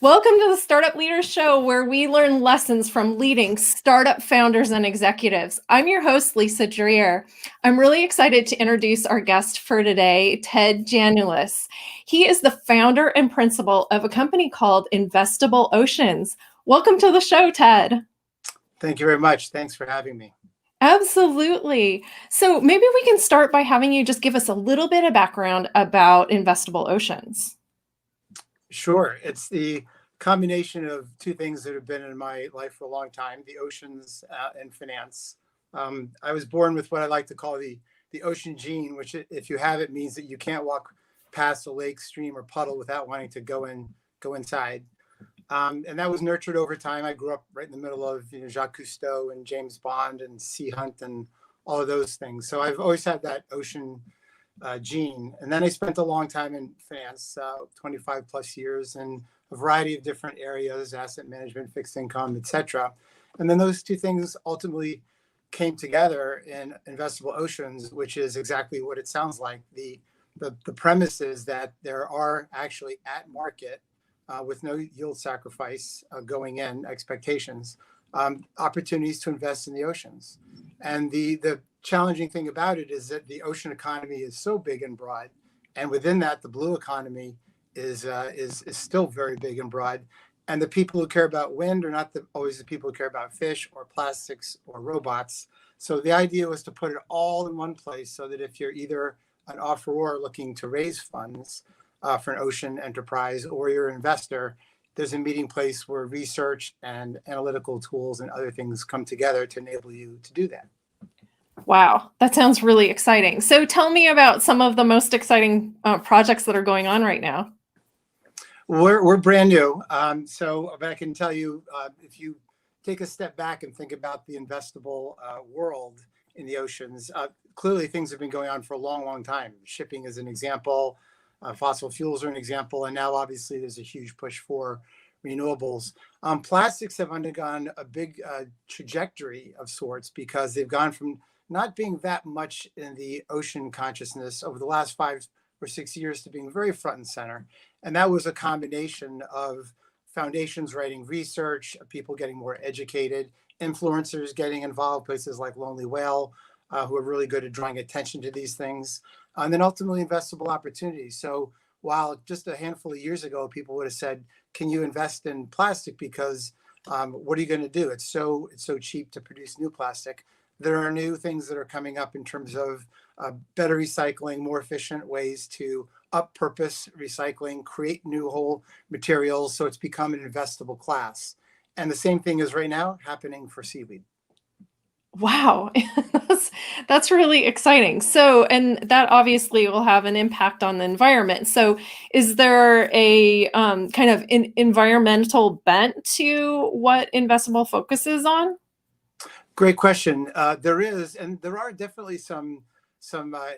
Welcome to the Startup Leaders Show, where we learn lessons from leading startup founders and executives. I'm your host, Lisa Dreher. I'm really excited to introduce our guest for today, Ted Janulis. He is the founder and principal of a company called Investable Oceans. Welcome to the show, Ted. Thank you very much. Thanks for having me. Absolutely. So maybe we can start by having you just give us a little bit of background about Investable Oceans. Sure. It's the combination of two things that have been in my life for a long time, the oceans and finance. I was born with what I like to call the ocean gene, which if you have it means that you can't walk past a lake, stream, or puddle without wanting to go inside. And that was nurtured over time. I grew up right in the middle of Jacques Cousteau and James Bond and Sea Hunt and all of those things. So I've always had that ocean gene. And then I spent a long time in finance, 25 plus years in a variety of different areas, asset management, fixed income, etc. And then those two things ultimately came together in Investable Oceans, which is exactly what it sounds like. The premise is that there are actually at market, with no yield sacrifice going in expectations, opportunities to invest in the oceans. And the challenging thing about it is that the ocean economy is so big and broad, and within that, the blue economy is still very big and broad. And the people who care about wind are not always the people who care about fish or plastics or robots. So the idea was to put it all in one place so that if you're either an offeror looking to raise funds for an ocean enterprise or you're an investor, there's a meeting place where research and analytical tools and other things come together to enable you to do that. Wow, that sounds really exciting. So tell me about some of the most exciting projects that are going on right now. We're brand new. But I can tell you, if you take a step back and think about the investable world in the oceans, clearly things have been going on for a long, long time. Shipping is an example. Fossil fuels are an example. And now obviously there's a huge push for renewables. Plastics have undergone a big trajectory of sorts because they've gone from not being that much in the ocean consciousness over the last 5 or 6 years to being very front and center. And that was a combination of foundations writing research, people getting more educated, influencers getting involved, places like Lonely Whale, who are really good at drawing attention to these things, and then ultimately investable opportunities. So while just a handful of years ago, people would have said, can you invest in plastic because what are you going to do? It's so cheap to produce new plastic. There are new things that are coming up in terms of better recycling, more efficient ways to up-purpose recycling, create new whole materials. So it's become an investable class. And the same thing is right now happening for seaweed. Wow, that's really exciting. So, and that obviously will have an impact on the environment. So, is there a kind of environmental bent to what Investable focuses on? Great question. There is, and there are definitely some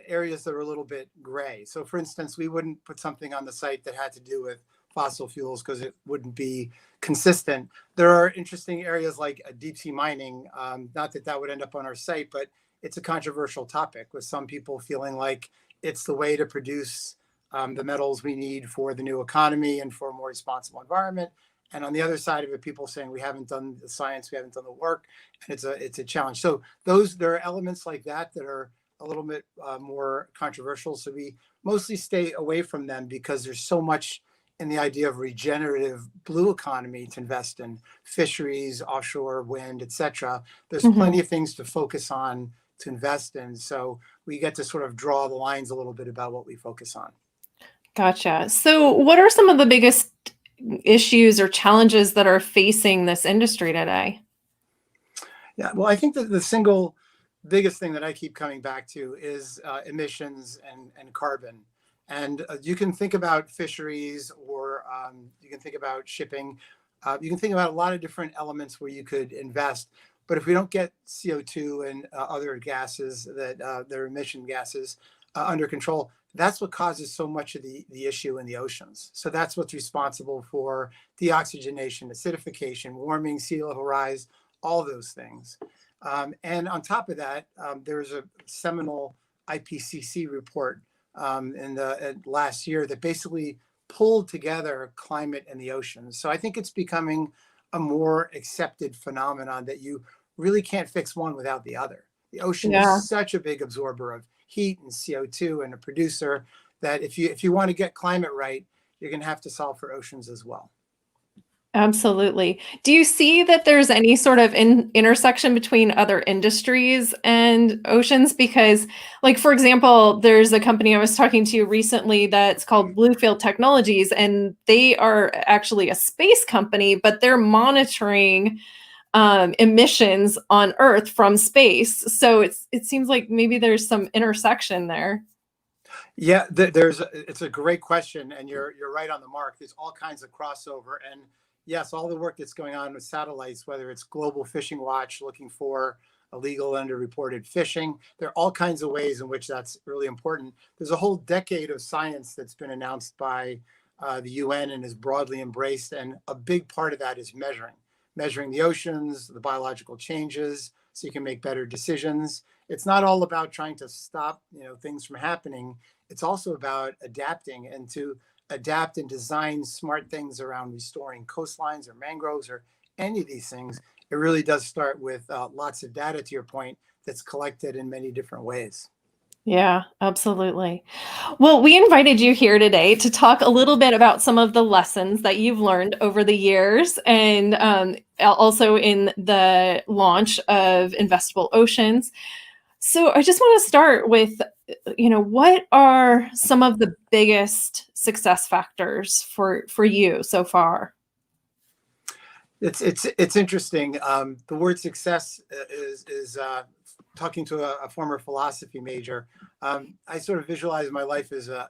areas that are a little bit gray. So, for instance, we wouldn't put something on the site that had to do with fossil fuels because it wouldn't be consistent. There are interesting areas like deep sea mining. Not that that would end up on our site, but it's a controversial topic with some people feeling like it's the way to produce the metals we need for the new economy and for a more responsible environment. And on the other side of it, people saying we haven't done the science, we haven't done the work, and it's a challenge. So there are elements like that that are a little bit more controversial. So we mostly stay away from them because there's so much in the idea of regenerative blue economy to invest in: fisheries, offshore wind, etc. There's plenty of things to focus on to invest in. So we get to sort of draw the lines a little bit about what we focus on. Gotcha. So, what are some of the biggest issues or challenges that are facing this industry today? Yeah, well, I think that the single biggest thing that I keep coming back to is emissions and carbon. And you can think about fisheries, or you can think about shipping. You can think about a lot of different elements where you could invest. But if we don't get CO2 and other gases that their emission gases under control, that's what causes so much of the issue in the oceans. So that's what's responsible for deoxygenation, acidification, warming, sea level rise, all those things. And on top of that, there's a seminal IPCC report in the last year that basically pulled together climate and the oceans. So I think it's becoming a more accepted phenomenon that you really can't fix one without the other. The ocean is Yeah. such a big absorber of heat and CO2 and a producer that if you want to get climate right, you're going to have to solve for oceans as well. Absolutely. Do you see that there's any sort of intersection between other industries and oceans? Because, like, for example, there's a company I was talking to recently that's called Bluefield Technologies, and they are actually a space company, but they're monitoring emissions on Earth from space. So it seems like maybe there's some intersection there. Yeah, it's a great question, and you're right on the mark. There's all kinds of crossover, and yes, all the work that's going on with satellites, whether it's Global Fishing Watch looking for illegal underreported fishing, there are all kinds of ways in which that's really important. There's a whole decade of science that's been announced by the UN and is broadly embraced, and a big part of that is measuring the oceans, the biological changes, so you can make better decisions. It's not all about trying to stop things from happening. It's also about adapting, and to adapt and design smart things around restoring coastlines or mangroves or any of these things. It really does start with lots of data, to your point, that's collected in many different ways. Yeah, absolutely. Well, we invited you here today to talk a little bit about some of the lessons that you've learned over the years and also in the launch of Investable Oceans. So I just want to start with, what are some of the biggest success factors for you so far? It's interesting. The word success is talking to a former philosophy major. I sort of visualize my life as a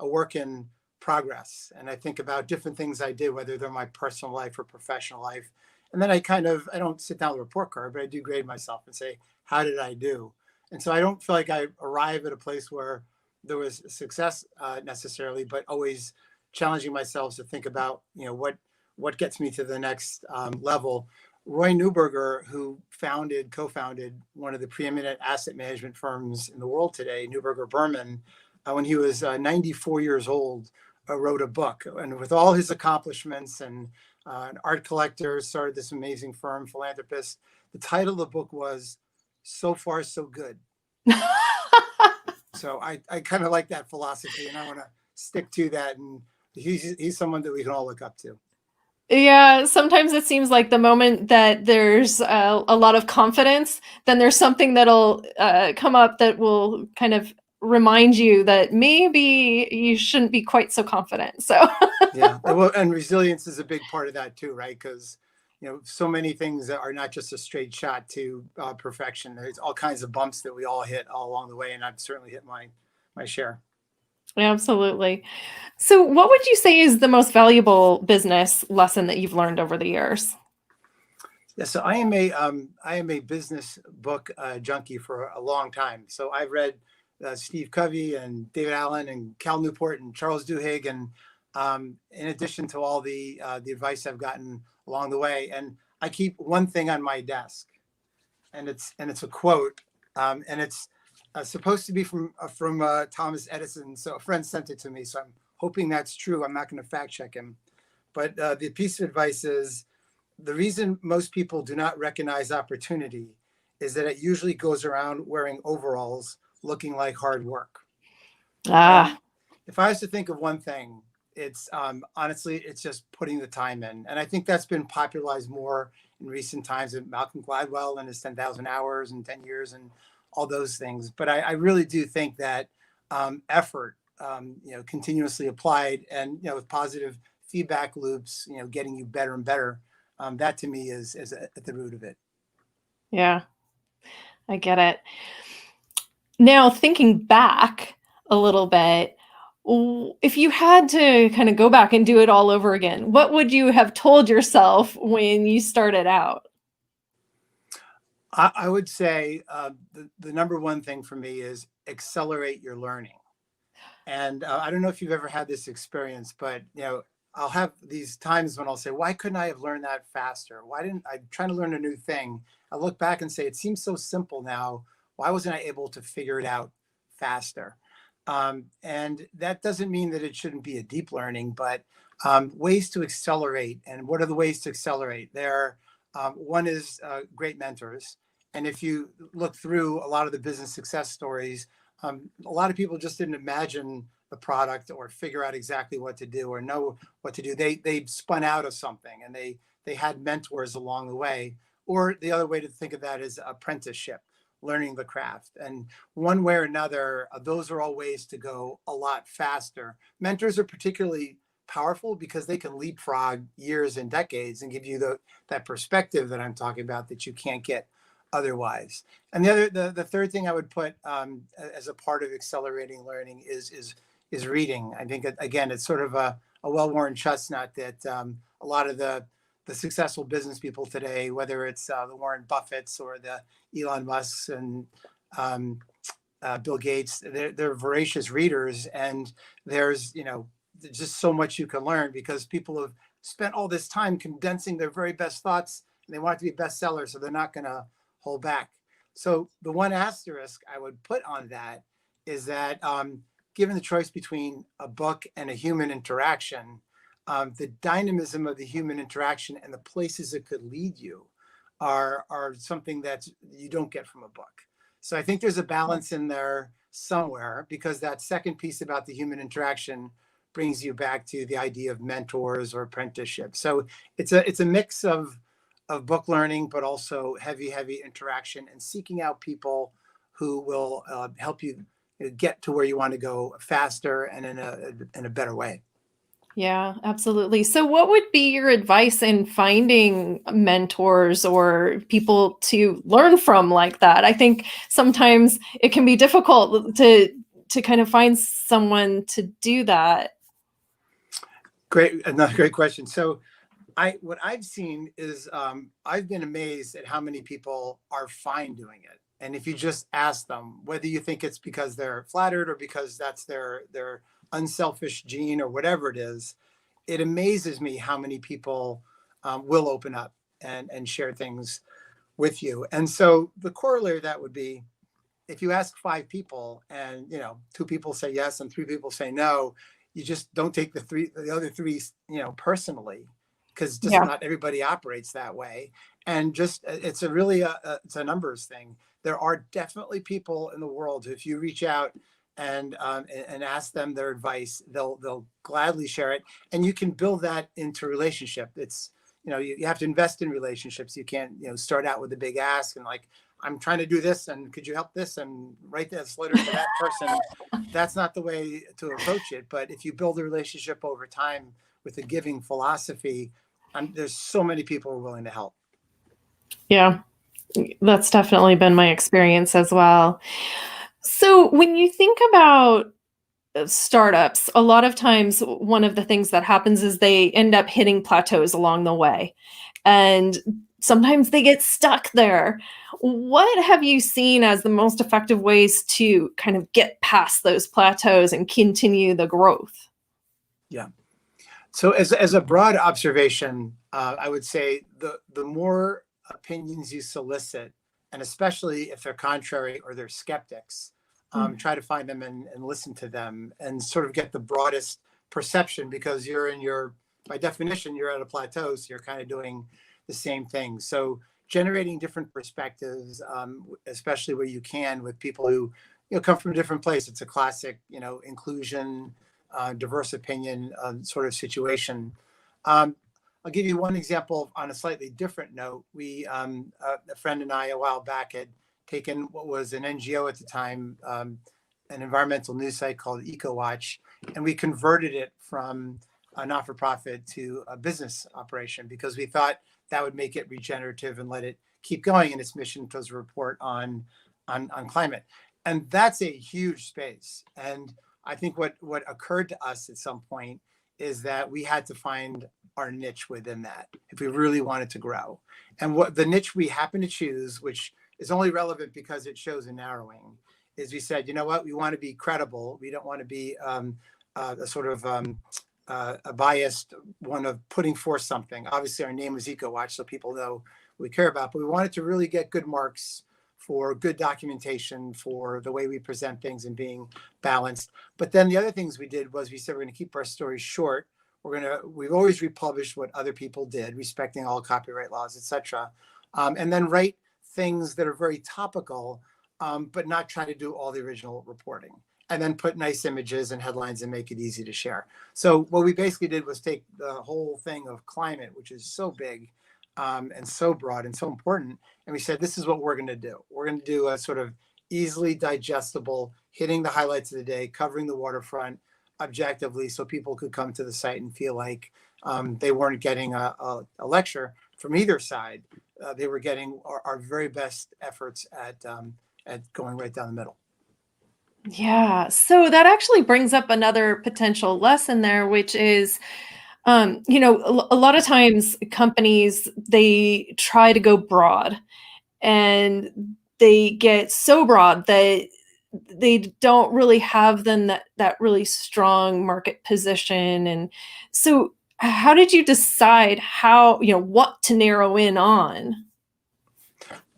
work in progress, and I think about different things I did, whether they're my personal life or professional life. And then I don't sit down with a report card, but I do grade myself and say, how did I do? And so I don't feel like I arrive at a place where there was success necessarily, but always challenging myself to think about, what gets me to the next level. Roy Neuberger, who co-founded one of the preeminent asset management firms in the world today, Neuberger Berman, when he was 94 years old, wrote a book. And with all his accomplishments and an art collector, started this amazing firm, philanthropist. The title of the book was So Far, So Good. So I kind of like that philosophy, and I want to stick to that. And he's someone that we can all look up to. Yeah, sometimes it seems like the moment that there's a lot of confidence, then there's something that'll come up that will kind of remind you that maybe you shouldn't be quite so confident. So, Yeah, and resilience is a big part of that too, right? Because so many things that are not just a straight shot to perfection. There's all kinds of bumps that we all hit all along the way, and I've certainly hit my share. absolutely. So, what would you say is the most valuable business lesson that you've learned over the years? Yeah, so I am a business book junkie for a long time. So I've read Steve Covey and David Allen and Cal Newport and Charles Duhigg, and in addition to all the advice I've gotten along the way. And I keep one thing on my desk, and it's a quote, and it's supposed to be from Thomas Edison. So a friend sent it to me, so I'm hoping that's true. I'm not going to fact check him, but the piece of advice is, the reason most people do not recognize opportunity is that it usually goes around wearing overalls looking like hard work. Ah, And if I was to think of one thing, it's honestly, it's just putting the time in. And I think that's been popularized more in recent times with Malcolm Gladwell and his 10,000 hours and 10 years and all those things. But I really do think that effort, continuously applied and, with positive feedback loops, getting you better and better. That to me is at the root of it. yeah, I get it. Now, thinking back a little bit, if you had to kind of go back and do it all over again, what would you have told yourself when you started out? I would say the number one thing for me is accelerate your learning. And I don't know if you've ever had this experience, but I'll have these times when I'll say, why couldn't I have learned that faster? Why didn't I try to learn a new thing? I look back and say, it seems so simple now. Why wasn't I able to figure it out faster? And that doesn't mean that it shouldn't be a deep learning, but ways to accelerate. And what are the ways to accelerate? One is great mentors. And if you look through a lot of the business success stories, a lot of people just didn't imagine the product or figure out exactly what to do or know what to do. They spun out of something and they had mentors along the way. Or the other way to think of that is apprenticeship, learning the craft. And one way or another, those are all ways to go a lot faster. Mentors are particularly powerful because they can leapfrog years and decades and give you that perspective that I'm talking about that you can't get otherwise. And the third thing I would put as a part of accelerating learning is reading. I think again, it's sort of a well-worn chestnut that a lot of the successful business people today, whether it's the Warren Buffetts or the Elon Musks and Bill Gates, they're voracious readers, and there's just so much you can learn because people have spent all this time condensing their very best thoughts, and they want it to be a bestseller, so they're not going to hold back. So the one asterisk I would put on that is that given the choice between a book and a human interaction, the dynamism of the human interaction and the places it could lead you are something that you don't get from a book. So I think there's a balance in there somewhere, because that second piece about the human interaction brings you back to the idea of mentors or apprenticeship. So it's a mix of book learning, but also heavy interaction and seeking out people who will help you get to where you want to go faster and in a better way. Yeah, absolutely. So, what would be your advice in finding mentors or people to learn from like that? I think sometimes it can be difficult to kind of find someone to do that. Another great question. So, what I've seen is I've been amazed at how many people are fine doing it. And if you just ask them whether you think it's because they're flattered or because that's their unselfish gene or whatever it is, it amazes me how many people will open up and share things with you. And so the corollary of that would be, if you ask 5 people and 2 people say yes and 3 people say no, you just don't take the other 3 personally, because just Yeah. not everybody operates that way. And just it's it's a numbers thing. There are definitely people in the world who, if you reach out and ask them their advice, they'll gladly share it, and you can build that into relationship. It's you have to invest in relationships. You can't start out with a big ask and like, I'm trying to do this and could you help this and write this letter to that person. That's not the way to approach it. But if you build a relationship over time with a giving philosophy, there's so many people who are willing to help. Yeah, that's definitely been my experience as well. So, when you think about startups, a lot of times one of the things that happens is they end up hitting plateaus along the way. And sometimes they get stuck there. What have you seen as the most effective ways to kind of get past those plateaus and continue the growth? Yeah. So as a broad observation, I would say the more opinions you solicit, and especially if they're contrary or they're skeptics, Mm. try to find them and listen to them and sort of get the broadest perception, because by definition, you're at a plateau, so you're kind of doing the same thing. So generating different perspectives, especially where you can, with people who come from a different place. It's a classic inclusion, diverse opinion sort of situation. I'll give you one example on a slightly different note. A friend and I a while back had taken what was an NGO at the time, an environmental news site called EcoWatch, and we converted it from a not-for-profit to a business operation, because we thought that would make it regenerative and let it keep going in its mission towards a report on climate. And that's a huge space. And I think what occurred to us at some point is that we had to find our niche within that if we really wanted to grow. And what the niche we happen to choose, which is only relevant because it shows a narrowing, is we said, you know what, we want to be credible. We don't want to be a sort of a biased one of putting forth something. Obviously, our name was EcoWatch, so people know we care about, but we wanted to really get good marks for good documentation, for the way we present things and being balanced. But then the other things we did was we said we're going to keep our stories short. We've always republished what other people did, respecting all copyright laws, etc. And then write things that are very topical, but not try to do all the original reporting. And then put nice images and headlines and make it easy to share. So what we basically did was take the whole thing of climate, which is so big and so broad and so important, and we said, this is what we're going to do. We're going to do a sort of easily digestible, hitting the highlights of the day, covering the waterfront objectively, so people could come to the site and feel like they weren't getting a lecture from either side. They were getting our very best efforts at going right down the middle. Yeah. So that actually brings up another potential lesson there, which is, a lot of times companies, they try to go broad and they get so broad that they don't really have then that really strong market position. And so how did you decide what to narrow in on?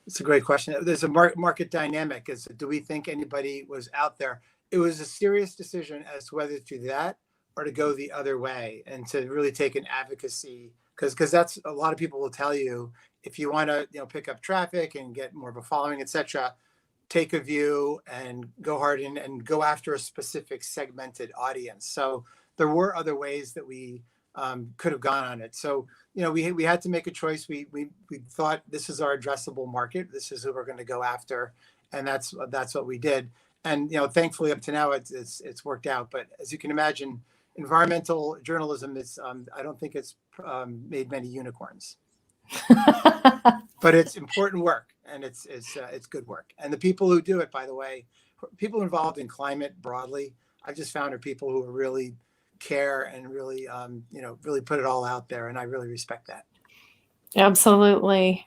It's a great question. There's a market dynamic. Do we think anybody was out there? It was a serious decision as to whether to do that or to go the other way and to really take an advocacy, because that's, a lot of people will tell you, if you want to pick up traffic and get more of a following, etc., take a view and go hard and go after a specific segmented audience. So there were other ways that we could have gone on it. So, we had to make a choice. We thought, this is our addressable market. This is who we're going to go after. And that's what we did. And, thankfully up to now, it's worked out. But as you can imagine, environmental journalism is, I don't think it's made many unicorns, but it's important work, and it's good work. And the people who do it, by the way, people involved in climate broadly, I've just found are people who really care and really, really put it all out there. And I really respect that. Absolutely.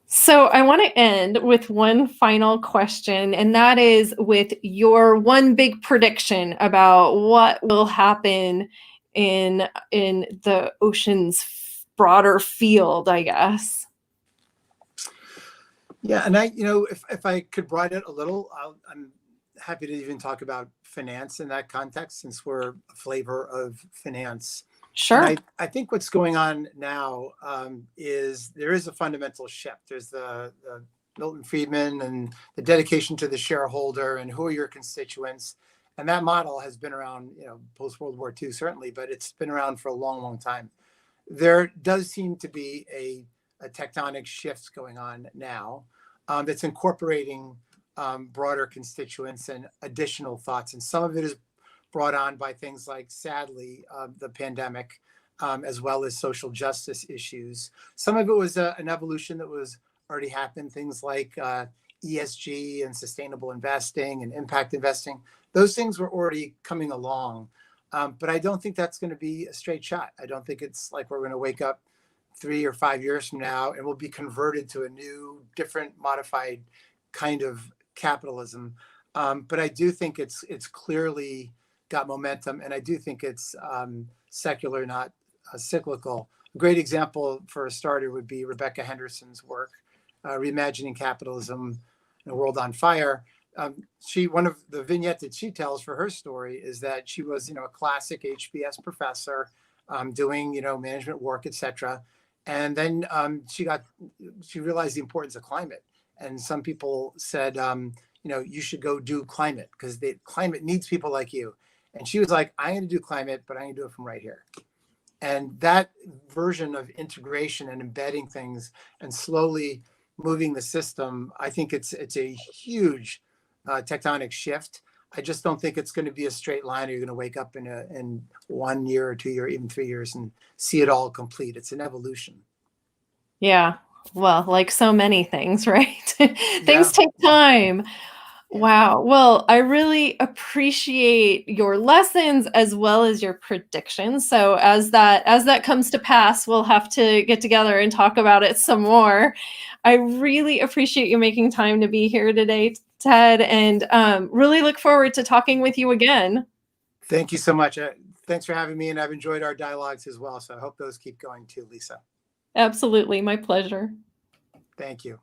So I want to end with one final question, and that is with your one big prediction about what will happen in the ocean's broader field, I guess. Yeah, and if I could broaden it a little, I'm happy to even talk about finance in that context, since we're a flavor of finance. Sure. And I think what's going on now is there is a fundamental shift. There's the Milton Friedman and the dedication to the shareholder and who are your constituents. And that model has been around, post World War II, certainly, but it's been around for a long, long time. There does seem to be a tectonic shift going on now that's incorporating broader constituents and additional thoughts. And some of it is brought on by things like, sadly, the pandemic, as well as social justice issues. Some of it was an evolution that was already happened, things like ESG and sustainable investing and impact investing. Those things were already coming along. But I don't think that's going to be a straight shot. I don't think it's like we're going to wake up 3 or 5 years from now and we'll be converted to a new, different, modified kind of capitalism. But I do think it's clearly got momentum, and I do think it's secular, not cyclical. A great example for a starter would be Rebecca Henderson's work, Reimagining Capitalism in a World on Fire. One of the vignettes that she tells for her story is that she was, a classic HBS professor, doing, management work, etc. And then she realized the importance of climate. And some people said, you should go do climate because the climate needs people like you. And she was like, I'm going to do climate, but I'm going to do it from right here. And that version of integration and embedding things and slowly moving the system, I think it's a huge tectonic shift. I just don't think it's going to be a straight line, or you're going to wake up in 1 year or 2 years, even 3 years, and see it all complete. It's an evolution. Yeah. Well, like so many things, right? Things take time. Wow. Well, I really appreciate your lessons as well as your predictions. So as that comes to pass, we'll have to get together and talk about it some more. I really appreciate you making time to be here today, Ted, and really look forward to talking with you again. Thank you so much. Thanks for having me, and I've enjoyed our dialogues as well. So I hope those keep going too, Lisa. Absolutely. My pleasure. Thank you.